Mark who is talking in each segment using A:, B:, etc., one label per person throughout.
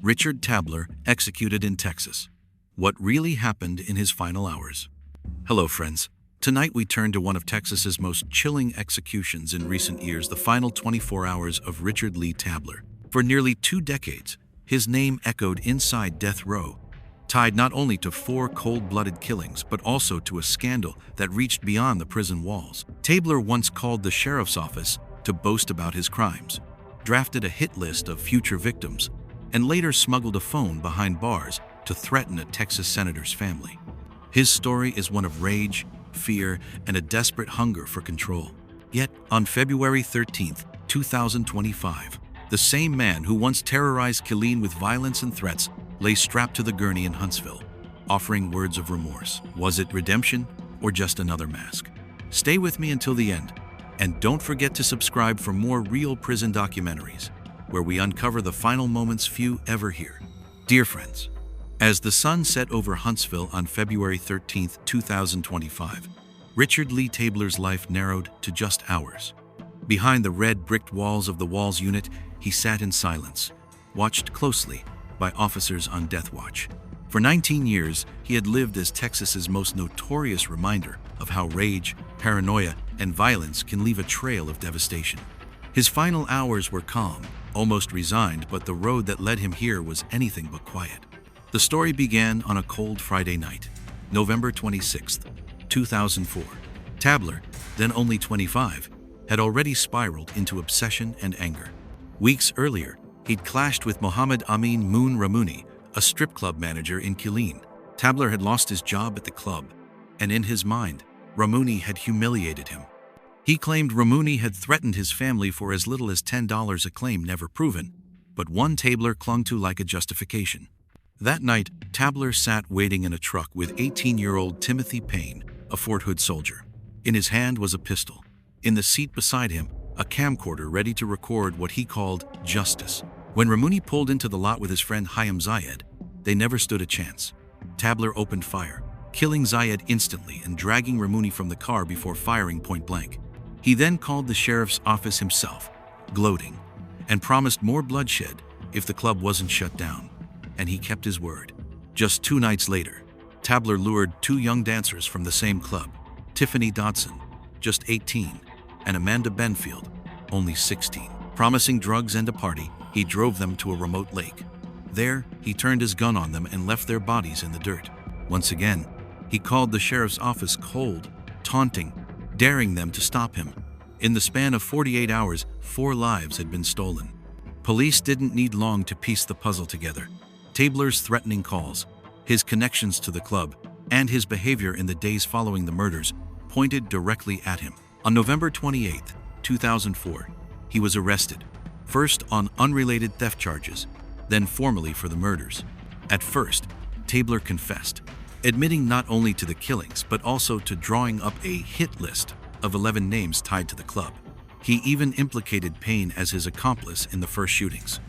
A: Richard Tabler, executed in Texas. What really happened in his final hours? Hello, friends. Tonight we turn to one of Texas's most chilling executions in recent years, the final 24 hours of Richard Lee Tabler. For nearly 2 decades, his name echoed inside death row, tied not only to 4 cold-blooded killings, but also to a scandal that reached beyond the prison walls. Tabler once called the sheriff's office to boast about his crimes, drafted a hit list of future victims, and later smuggled a phone behind bars to threaten a Texas senator's family. His story is one of rage, fear, and a desperate hunger for control. Yet, on February 13, 2025, the same man who once terrorized Killeen with violence and threats lay strapped to the gurney in Huntsville, offering words of remorse. Was it redemption or just another mask? Stay with me until the end, and don't forget to subscribe for more real prison documentaries, where we uncover the final moments few ever hear. Dear friends, as the sun set over Huntsville on February 13, 2025, Richard Lee Tabler's life narrowed to just hours. Behind the red bricked walls of the Walls unit, he sat in silence, watched closely by officers on death watch. For 19 years, he had lived as Texas's most notorious reminder of how rage, paranoia, and violence can leave a trail of devastation. His final hours were calm, almost resigned, but the road that led him here was anything but quiet. The story began on a cold Friday night, November 26, 2004. Tabler, then only 25, had already spiraled into obsession and anger. Weeks earlier, he'd clashed with Mohammed Amin Moon Ramouni, a strip club manager in Killeen. Tabler had lost his job at the club, and in his mind, Ramouni had humiliated him. He claimed Ramouni had threatened his family for as little as $10, a claim never proven, but one Tabler clung to like a justification. That night, Tabler sat waiting in a truck with 18-year-old Timothy Payne, a Fort Hood soldier. In his hand was a pistol. In the seat beside him, a camcorder ready to record what he called justice. When Ramouni pulled into the lot with his friend Hayam Zayed, they never stood a chance. Tabler opened fire, killing Zayed instantly and dragging Ramouni from the car before firing point blank. He then called the sheriff's office himself, gloating, and promised more bloodshed if the club wasn't shut down. And he kept his word. Just 2 nights later, Tabler lured 2 young dancers from the same club, Tiffany Dodson, just 18, and Amanda Benfield, only 16. Promising drugs and a party, he drove them to a remote lake. There, he turned his gun on them and left their bodies in the dirt. Once again, he called the sheriff's office cold, taunting, daring them to stop him. In the span of 48 hours, 4 lives had been stolen. Police didn't need long to piece the puzzle together. Tabler's threatening calls, his connections to the club, and his behavior in the days following the murders pointed directly at him. On November 28, 2004, he was arrested, first on unrelated theft charges, then formally for the murders. At first, Tabler confessed, admitting not only to the killings but also to drawing up a hit list of 11 names tied to the club. He even implicated Payne as his accomplice in the first shootings.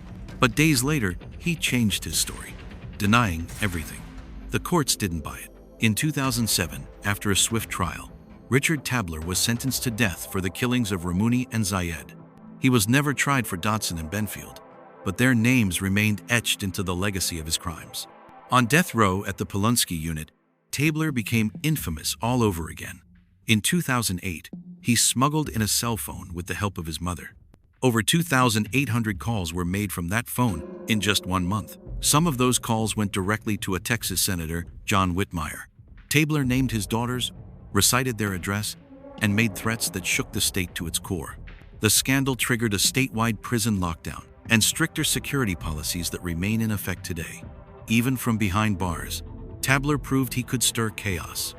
A: But days later, he changed his story, denying everything. The courts didn't buy it. In 2007, after a swift trial, Richard Tabler was sentenced to death for the killings of Ramouni and Zayed. He was never tried for Dodson and Benfield, but their names remained etched into the legacy of his crimes. On death row at the Polunsky unit, Tabler became infamous all over again. In 2008, he smuggled in a cell phone with the help of his mother. Over 2,800 calls were made from that phone in just 1 month. Some of those calls went directly to a Texas senator, John Whitmire. Tabler named his daughters, recited their address, and made threats that shook the state to its core. The scandal triggered a statewide prison lockdown and stricter security policies that remain in effect today. Even from behind bars, Tabler proved he could stir chaos.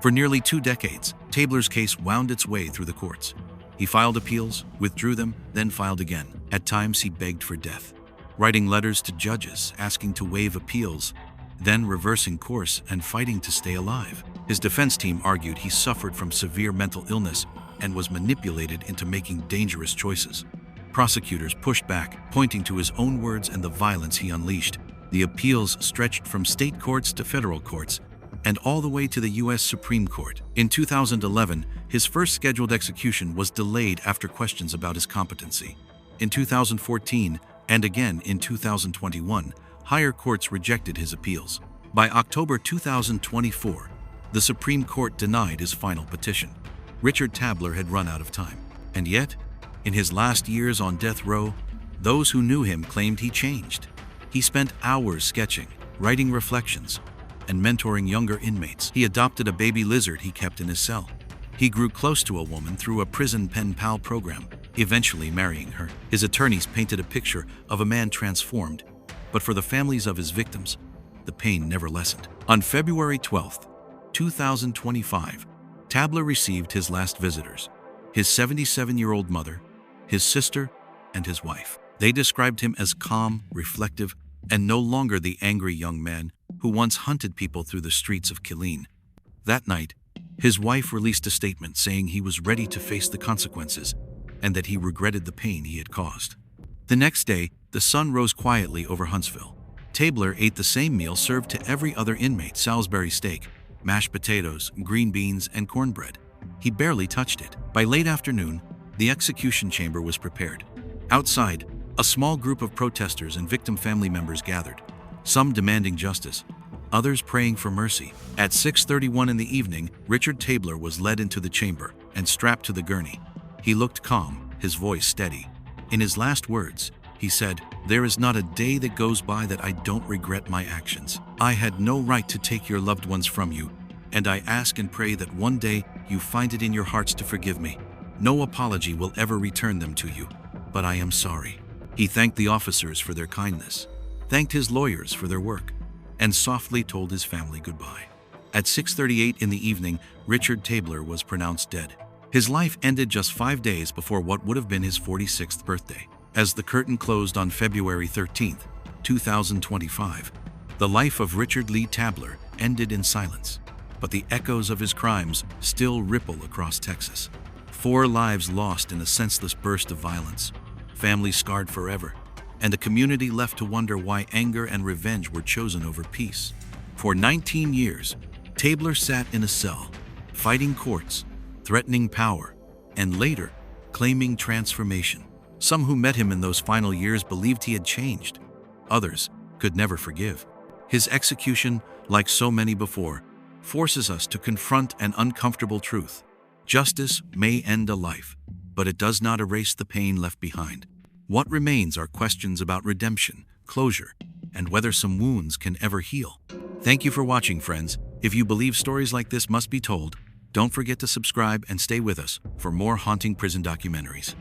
A: For nearly 2 decades, Tabler's case wound its way through the courts. He filed appeals, withdrew them, then filed again. At times, he begged for death, writing letters to judges asking to waive appeals, then reversing course and fighting to stay alive. His defense team argued he suffered from severe mental illness and was manipulated into making dangerous choices. Prosecutors pushed back, pointing to his own words and the violence he unleashed. The appeals stretched from state courts to federal courts, and all the way to the U.S. Supreme Court. In 2011, his first scheduled execution was delayed after questions about his competency. In 2014, and again in 2021, higher courts rejected his appeals. By October 2024, the Supreme Court denied his final petition. Richard Tabler had run out of time. And yet, in his last years on death row, those who knew him claimed he changed. He spent hours sketching, writing reflections, and mentoring younger inmates. He adopted a baby lizard he kept in his cell. He grew close to a woman through a prison pen pal program, eventually marrying her. His attorneys painted a picture of a man transformed, but for the families of his victims, the pain never lessened. On February 12, 2025, Tabler received his last visitors, his 77-year-old mother, his sister, and his wife. They described him as calm, reflective, and no longer the angry young man who once hunted people through the streets of Killeen. That night, his wife released a statement saying he was ready to face the consequences and that he regretted the pain he had caused. The next day, the sun rose quietly over Huntsville. Tabler ate the same meal served to every other inmate: Salisbury steak, mashed potatoes, green beans, and cornbread. He barely touched it. By late afternoon, the execution chamber was prepared. Outside, a small group of protesters and victim family members gathered, some demanding justice, others praying for mercy. At 6:31 in the evening, Richard Tabler was led into the chamber and strapped to the gurney. He looked calm, his voice steady. In his last words, he said, "There is not a day that goes by that I don't regret my actions. I had no right to take your loved ones from you, and I ask and pray that one day you find it in your hearts to forgive me. No apology will ever return them to you, but I am sorry." He thanked the officers for their kindness, thanked his lawyers for their work, and softly told his family goodbye. At 6:38 in the evening, Richard Tabler was pronounced dead. His life ended just 5 days before what would have been his 46th birthday. As the curtain closed on February 13, 2025, the life of Richard Lee Tabler ended in silence, but the echoes of his crimes still ripple across Texas. 4 lives lost in a senseless burst of violence, families scarred forever, and a community left to wonder why anger and revenge were chosen over peace. For 19 years, Tabler sat in a cell, fighting courts, threatening power, and later, claiming transformation. Some who met him in those final years believed he had changed. Others could never forgive. His execution, like so many before, forces us to confront an uncomfortable truth. Justice may end a life, but it does not erase the pain left behind. What remains are questions about redemption, closure, and whether some wounds can ever heal. Thank you for watching, friends. If you believe stories like this must be told, don't forget to subscribe and stay with us for more haunting prison documentaries.